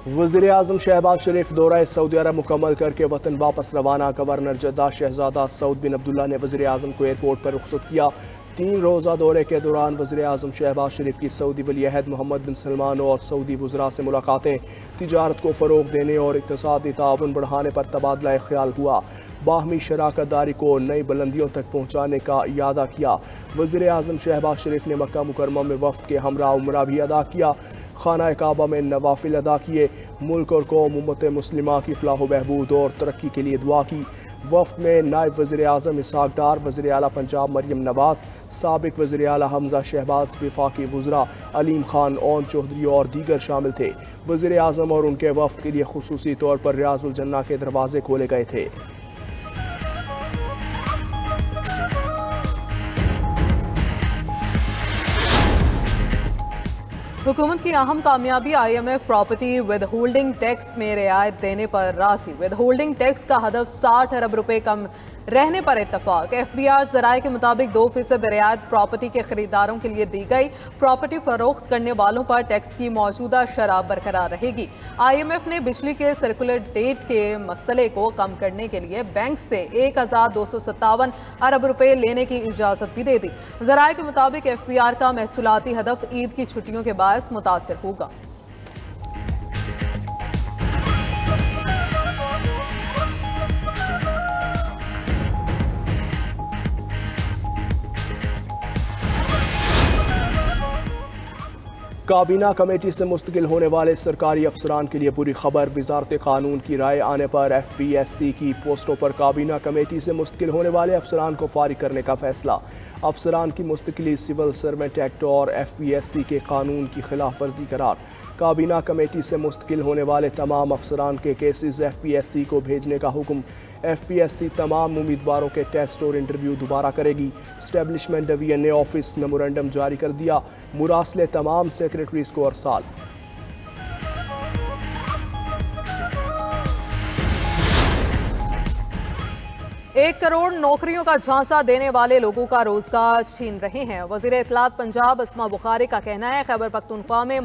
वज़ीर आज़म शहबाज शरीफ दौरा सऊदी अरब मुकम्मल करके वतन वापस रवाना। गवर्नर जद्दा शहजादा सऊद बिन अब्दुल्ला ने वज़ीर आज़म को एयरपोर्ट पर रुखसत किया। 3 रोज़ा दौरे के दौरान वज़ीर आज़म शहबाज शरीफ की सऊदी वली अहद मोहम्मद बिन सलमान और सऊदी वज़रा से मुलाकातें, तिजारत को फ़रोग़ देने और इक़्तिसादी ताउन बढ़ाने पर तबादला ख्याल हुआ। बाहमी शराकत दारी को नई बुलंदियों तक पहुँचाने का इरादा किया। वज़ीर आज़म शहबाज शरीफ ने मक्का मुकरमा में वफ़द के हमरा उमरा भी अदा किया। खाना काबा में नवाफिल अदा किए। मुल्क और कौम उम्मत मुस्लिमा की फलाह बहबूद और तरक्की के लिए दुआ की। वफ़द में नायब वज़ीर आज़म इसहाक़ डार, वज़ीर आला पंजाब मरियम नवाज़, साबिक़ वज़ीर आला हमजा शहबाज, वफाकी वज़रा अलीम खान, ओन चौधरी और दीगर शामिल थे। वज़ीर आज़म और उनके वफ़द के लिए खुसूसी तौर पर रियाजुल जन्ना के दरवाजे खोले गए थे। हुकूमत की अहम कामयाबी IMF property with holding tax में रियायत देने पर राजी। विद होल्डिंग टैक्स का हदफ 60 अरब रुपए कम रहने पर इत्तफाक। FBR ज़राए के मुताबिक 2% रियायत प्रॉपर्टी के खरीदारों के लिए दी गई। प्रॉपर्टी फरोख्त करने वालों पर टैक्स की मौजूदा शरह बरकरार रहेगी। IMF ने बिजली के सर्कुलर डेट के मसले को कम करने के लिए बैंक से 1257 अरब रुपए लेने की इजाज़त भी दे दी। ज़राए के मुताबिक FBR का महसूलाती हदफ ईद की छुट्टियों के बायस मुतासिर होगा। काबीना कमेटी से मुस्तकिल होने वाले सरकारी अफसरान के लिए बुरी खबर। वजारत कानून की राय आने पर FPSC की पोस्टों पर काबीना कमेटी से मुस्तकिल होने वाले अफसरान को फारिग करने का फैसला। अफसरान की मुस्तकिली सिविल सर्वेंट एक्ट और FPSC के कानून की खिलाफ वर्जी करार। काबीना कमेटी से मुस्तकिल होने वाले तमाम अफसरान के केसेस FPSC को भेजने का हुक्म। FPSC तमाम उम्मीदवारों के टेस्ट और इंटरव्यू दोबारा करेगी। स्टैब्लिशमेंट डिवीजन ने ऑफिस मेमोरेंडम जारी कर दिया। मुरासले तमाम सेक्रेटरीज को अरसाल। एक करोड़ नौकरियों का झांसा देने वाले लोगों का रोजगार छीन रहे हैं। वजीर इत्तलात पंजाब अस्मा बुखारी का कहना है खैबर पख्तूनख्वा में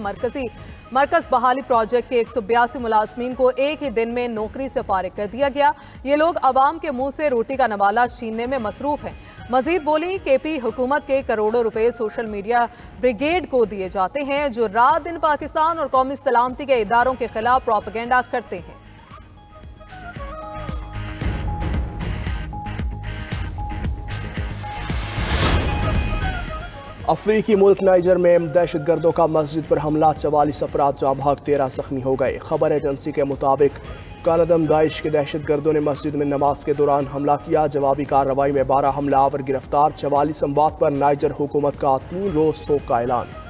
मरकज बहाली प्रोजेक्ट के 182 मुलाजमीन को एक ही दिन में नौकरी से फारिग कर दिया गया। ये लोग अवाम के मुंह से रोटी का नवाला छीनने में मसरूफ हैं। मजीद बोली KP हुकूमत के करोड़ों रुपए सोशल मीडिया ब्रिगेड को दिए जाते हैं जो रात दिन पाकिस्तान और कौमी सलामती के इदारों के खिलाफ प्रोपेगेंडा करते हैं। अफ्रीकी मुल्क नाइजर में दहशतगर्दों का मस्जिद पर हमला, 44 अफराद जाँ भाग, 13 जख्मी हो गए। खबर एजेंसी के मुताबिक कालदम दाइश के दहशतगर्दों ने मस्जिद में नमाज के दौरान हमला किया। जवाबी कार्रवाई में 12 हमलावर गिरफ्तार। 44 अमवात पर नाइजर हुकूमत का 3 रोज शोक का ऐलान।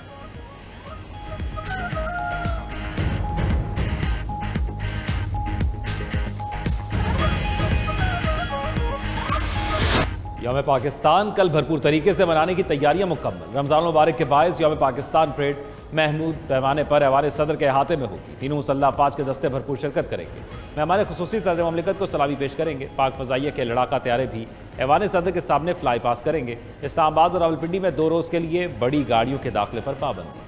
यौम पाकिस्तान कल भरपूर तरीके से मनाने की तैयारियां मुकम्मल। रमज़ान मुबारक के बायस यौम पाकिस्तान परेड महमूद पैमाने पर ऐवान सदर के अहाते में होगी। तीनों मुसल्लह अफवाज के दस्ते भरपूर शिरकत करेंगे। मेहमान खुसूसी सदर ममलिकत को सलामी पेश करेंगे। पाक फ़ज़ाइया के लड़ाका तैयारे भी ऐवान सदर के सामने फ्लाई पास करेंगे। इस्लामाबाद और रावलपिंडी में 2 रोज़ के लिए बड़ी गाड़ियों के दाखिले पर पाबंदी।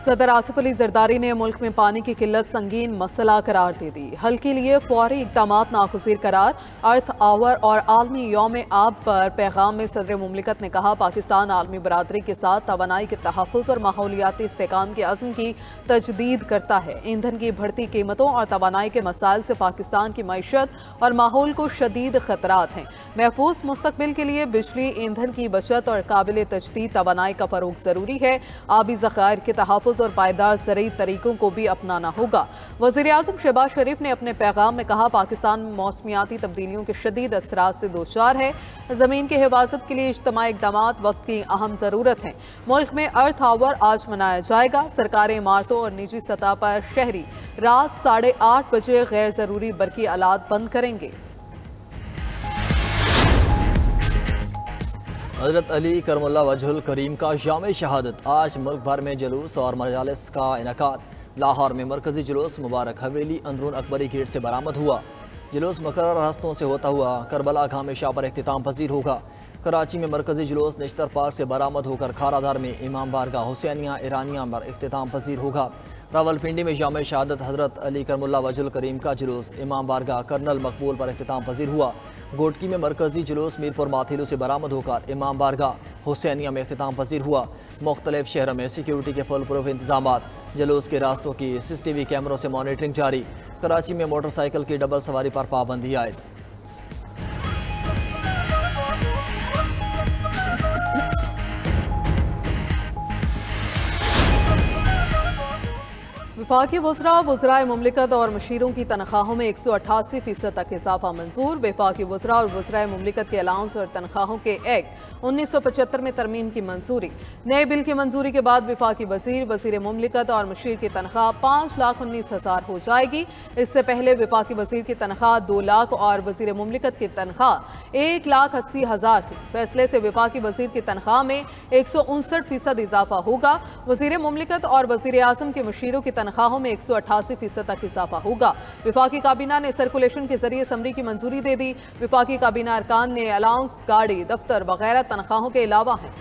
सदर आसिफ अली जरदारी ने मुल्क में पानी की किल्लत संगीन मसला करार दे दी। हल के लिए फौरी इक़दामात नागुज़ीर करार। अर्थ आवर और आलमी यौम आब पर पैगाम में सदर मुमलिकत ने कहा पाकिस्तान आलमी बरादरी के साथ तवानाई के तहफ़्फ़ुज़ और माहौलियाती इस्तेहकाम के अज़्म की तजदीद करता है। ईंधन की बढ़ती कीमतों और तवानाई के मसाइल से पाकिस्तान की मईशत और माहौल को शदीद ख़तरात हैं। महफूज मुस्तक़बिल के लिए बिजली, ईंधन की बचत और काबिल तजदीद तवानाई का फ़रोग़ ज़रूरी है। आबी ज़ख़ायर के तहफ़्फ़ुज़ और पायदार ज़रूरी तरीकों को भी अपनाना होगा। वज़ीर आज़म शहबाज शरीफ ने अपने पैगाम में कहा पाकिस्तान मौसमियाती तब्दीलियों के शदीद असरात से दोचार है। ज़मीन की हिफाजत के लिए इज्तमाई इक़दामात वक्त की अहम ज़रूरत है। मुल्क में अर्थ आवर आज मनाया जाएगा। सरकारी इमारतों और निजी सतह पर शहरी रात 8:30 बजे गैर ज़रूरी बरकी आलात बंद करेंगे। हज़रत अली करमुल्लाह वजहुल करीम का जाम शहादत। आज मुल्क भर में जुलूस और मजालिस का इनेकाद। लाहौर में मरकजी जुलूस मुबारक हवेली अंदरून अकबरी गेट से बरामद हुआ। जुलूस मुकर्रर हस्तों से होता हुआ करबला गामे शाह पर इख्तिताम पजीर होगा। कराची में मरकजी जुलूस निश्तर पार्क से बरामद होकर खारादार में इमाम बारगाह हुसैनिया ईरानिया पर इख्तिताम पजीर होगा। रावलपिंडी में जामे शहादत हज़रत अली करमुल्ला वजहुल करीम का जुलूस इमाम बारगाह कर्नल मकबूल पर इख्तिताम पजीर हुआ। गोटकी में मरकजी जुलूस मीरपुर माथिलू से बरामद होकर इमाम बारगाह हुसैनिया में इख्तिताम पजीर हुआ। मुख्तलिफ शहरों में सिक्योरिटी के फुल प्रूफ इंतजाम, जुलूस के रास्तों की CCTV कैमरों से मॉनिटरिंग जारी। कराची में मोटरसाइकिल की डबल सवारी पर पाबंदी आयद। वफाकी वज़राए मुमलिकत और मशीरों की तनख्वाहों में 188% तक इजाफा मंजूर। वफाकी वज़रा और वज़राए मुमलिकत के अलाउंस और तनख्वाहों के एक्ट 1975 में तरमीम की मंजूरी। नए बिल की मंजूरी के बाद वफाकी वज़ीर मुमलिकत और मशीर की तनख्वाह 5,19,000 हो जाएगी। इससे पहले वफाकी वज़ीर की तनख्वाह 2 लाख और वज़ीर मुमलिकत की तनख्वाह 1,80,000 थी। फैसले से वफाकी वज़ीर की तनख्वाह में 159% इजाफा होगा। वज़ीर मुमलिकत और वज़ीर आज़म के मशीरों की तनख्वाहों में 188% तक इजाफा होगा। विफाकी काबीना ने सर्कुलेशन के जरिए समरी की मंजूरी दे दी। विफाकी काबीना अरकान ने अलाउंस, गाड़ी, दफ्तर वगैरह तनख्वाहों के अलावा हैं।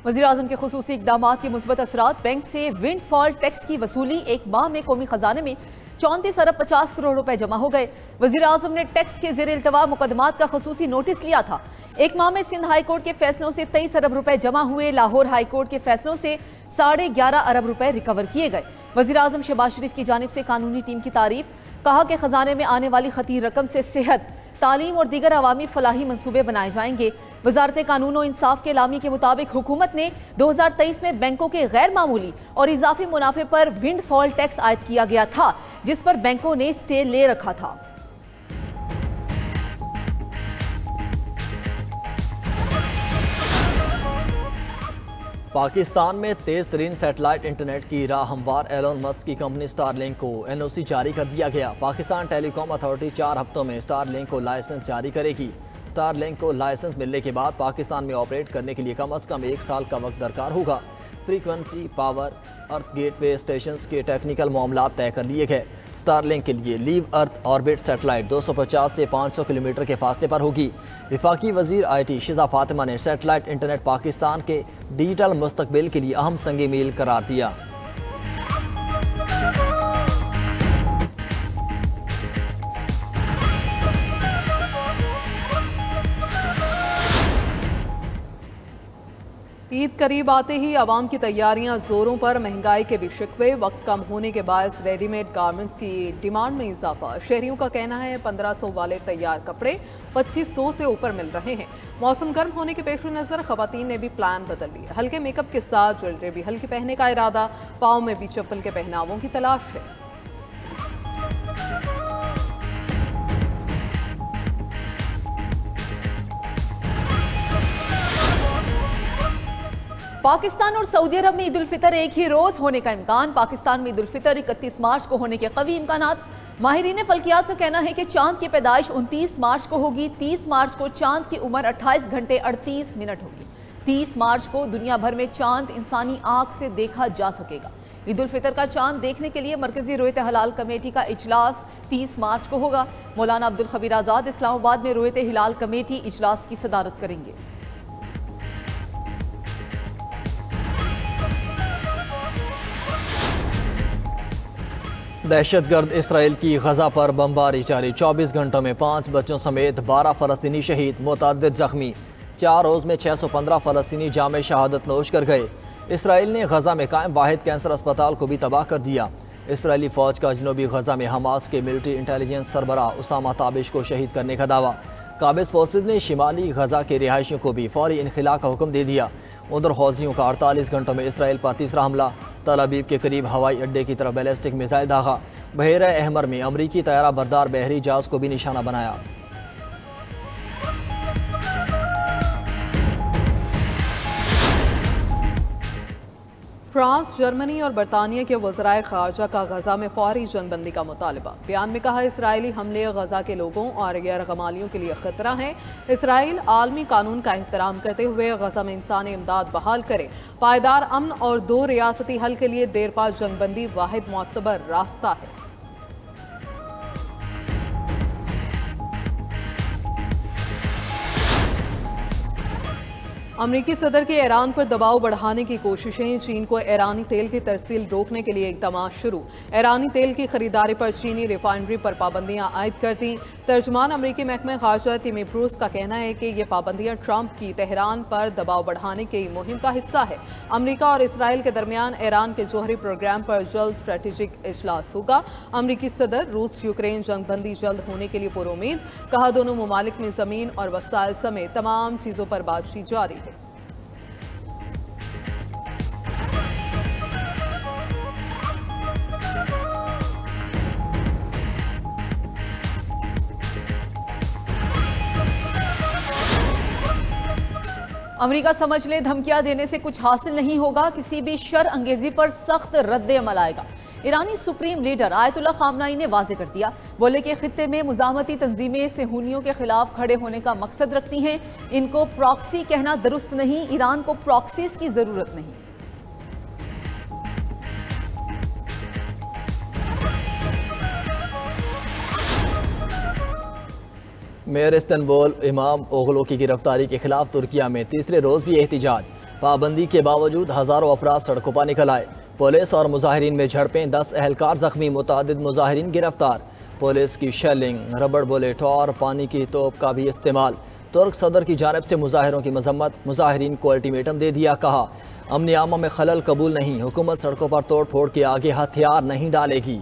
वज़ीर आज़म के खुसूसी इक़दामात के मुस्बत असरात। बैंक से विंडफॉल टैक्स की वसूली, एक माह में कौमी खजाने में 34 अरब 50 करोड़ रुपए जमा हो गए। वज़ीर आज़म ने टैक्स के ज़ेर इल्तवा मुकदमात का खुसूसी नोटिस लिया था। एक माह में सिंध हाई कोर्ट के फैसलों से 23 अरब रुपए जमा हुए। लाहौर हाई कोर्ट के फैसलों से 11.5 अरब रुपए रिकवर किए गए। वज़ीर आज़म शहबाज शरीफ की जानिब से कानूनी टीम की तारीफ। कहा कि खजाने में आने वाली खतीर रकम से सेहत, तालीम और दीगर अवामी फलाही मंसूबे बनाए जाएंगे। वजारत कानून और इंसाफ के एलामी के मुताबिक हुकूमत ने 2023 में बैंकों के गैर मामूली और इजाफी मुनाफे पर विंडफॉल टैक्स आयद किया गया था, जिस पर बैंकों ने स्टे ले रखा था। पाकिस्तान में तेज तरीन सैटेलाइट इंटरनेट की राह हमवार एलोन मस्क की कंपनी स्टारलिंक को NOC जारी कर दिया गया। पाकिस्तान टेलीकॉम अथॉरिटी 4 हफ्तों में स्टारलिंक को लाइसेंस जारी करेगी। स्टारलिंक को लाइसेंस मिलने के बाद पाकिस्तान में ऑपरेट करने के लिए कम अज़ कम 1 साल का वक्त दरकार होगा। फ्रीक्वेंसी, पावर, अर्थ गेटवे स्टेशंस के टेक्निकल मामलात तय कर लिए गए। स्टारलिंक के लिए लीव अर्थ ऑर्बिट सैटेलाइट 250 से 500 किलोमीटर के फासले पर होगी। वफाकी वज़ीर IT शिज़ा फातिमा ने सैटेलाइट इंटरनेट पाकिस्तान के डिजिटल मुस्तकबिल के लिए अहम संग मील करार दिया। ईद करीब आते ही आवाम की तैयारियां जोरों पर। महंगाई के भी शिकवे, वक्त कम होने के बायस रेडीमेड गारमेंट्स की डिमांड में इजाफा। शहरियों का कहना है 1500 वाले तैयार कपड़े 2500 से ऊपर मिल रहे हैं। मौसम गर्म होने के पेश नज़र खवातीन ने भी प्लान बदल लिए। हल्के मेकअप के साथ ज्वेलरी भी हल्की पहनने का इरादा। पाँव में भी चप्पल के पहनावों की तलाश है। पाकिस्तान और सऊदी अरब में ईद उल फितर एक ही रोज होने का इम्कान। पाकिस्तान में ईद उल फितर 31 मार्च को होने के कवी इम्कानात। माहिरीन फल्कियात का कहना है कि चांद की पैदाइश 29 मार्च को होगी। 30 मार्च को चांद की उम्र 28 घंटे 38 मिनट होगी। 30 मार्च को दुनिया भर में चांद इंसानी आंख से देखा जा सकेगा। ईद उल फितर का चांद देखने के लिए मरकजी रोयत हिलाल कमेटी का इजलास 30 मार्च को होगा। मौलाना अब्दुल खबीर आज़ाद इस्लामाबाद में रोयत हिलाल कमेटी इजलास की सदारत करेंगे। दहशतगर्द इसराइल की गजा पर बमबारी जारी। 24 घंटों में 5 बच्चों समेत 12 फ़लस्तीनी शहीद, मुतअद्दिद जख्मी। 4 रोज़ में 615 फ़लस्तीनी जामे शहादत नोश कर गए। इसराइल ने गजा में कायम वाहिद कैंसर अस्पताल को भी तबाह कर दिया। इसराइली फ़ौज का जनूबी गजा में हमास के मिलिट्री इंटेलिजेंस सरबराह उसामा ताबिश को शहीद करने का दावा। काबिज फोर्सेज ने शिमाली गजा के रिहायशियों को भी फौरी इनखिला का हुक्म दे दिया। उधर हौजियों का 48 घंटों में इसराइल पर तीसरा हमला। तल अबीब के करीब हवाई अड्डे की तरफ बैलिस्टिक मिसाइल दागा। बहरा अहमर में अमरीकी तैयारा बरदार बहरी जहाज को भी निशाना बनाया। फ्रांस, जर्मनी और बरतानिया के वज़राए ख़ारजा का गजा में फौरी जंगबंदी का मुतालबा। बयान में कहा, इसराइली हमले गजा के लोगों और गैर गमालियों के लिए खतरा है। इसराइल आलमी कानून का एहतराम करते हुए गजा में इंसानी इमदाद बहाल करे। पायदार अमन और 2 रियासती हल के लिए देरपा जंगबंदी वाहिद मुअतबर रास्ता है। अमरीकी सदर के ईरान पर दबाव बढ़ाने की कोशिशें। चीन को ईरानी तेल की तरसील रोकने के लिए इक़दाम शुरू। ईरानी तेल की खरीदारी पर चीनी रिफाइनरी पर पाबंदियां आयद कर दी। तर्जुमान अमरीकी महकमे खारजा टिमी ब्रूस का कहना है कि ये पाबंदियां ट्रंप की तेहरान पर दबाव बढ़ाने की मुहिम का हिस्सा है। अमरीका और इसराइल के दरमियान ईरान के जौहरी प्रोग्राम पर जल्द स्ट्रेटेजिक इजलास होगा। अमरीकी सदर रूस यूक्रेन जंगबंदी जल्द होने के लिए पुरुमीद। कहा, दोनों ममालिक में ज़मीन और वसाइल समेत तमाम चीज़ों पर बातचीत जारी है। अमेरिका समझ ले, धमकियां देने से कुछ हासिल नहीं होगा। किसी भी शर अंगेजी पर सख्त रद्द अमल आएगा। ईरानी सुप्रीम लीडर आयतुल्लाह खामनाई ने वाज़ेह कर दिया। बोले कि खित्ते में मुज़ाहमती तंजीमें सेहूनियों के खिलाफ खड़े होने का मकसद रखती हैं। इनको प्रॉक्सी कहना दुरुस्त नहीं। ईरान को प्रॉक्सीज की जरूरत नहीं। मेयर इस्तांबुल इमाम ओगलो की गिरफ्तारी के खिलाफ तुर्किया में तीसरे रोज़ भी एहतिजाज। पाबंदी के बावजूद हज़ारों अफराद सड़कों पर निकल आए। पुलिस और मुजाहिरीन में झड़पें, 10 एहलकार जख्मी, मुतादिद मुजाहिरीन गिरफ्तार। पुलिस की शेलिंग, रबड़ बुलेट और पानी की तोप का भी इस्तेमाल। तुर्क सदर की जानिब से मुजाहिरों की मजम्मत। मुजाहिरीन को अल्टीमेटम दे दिया। कहा, अमन आमा में खलल कबूल नहीं। हुकूमत सड़कों पर तोड़ फोड़ के आगे हथियार नहीं डालेगी।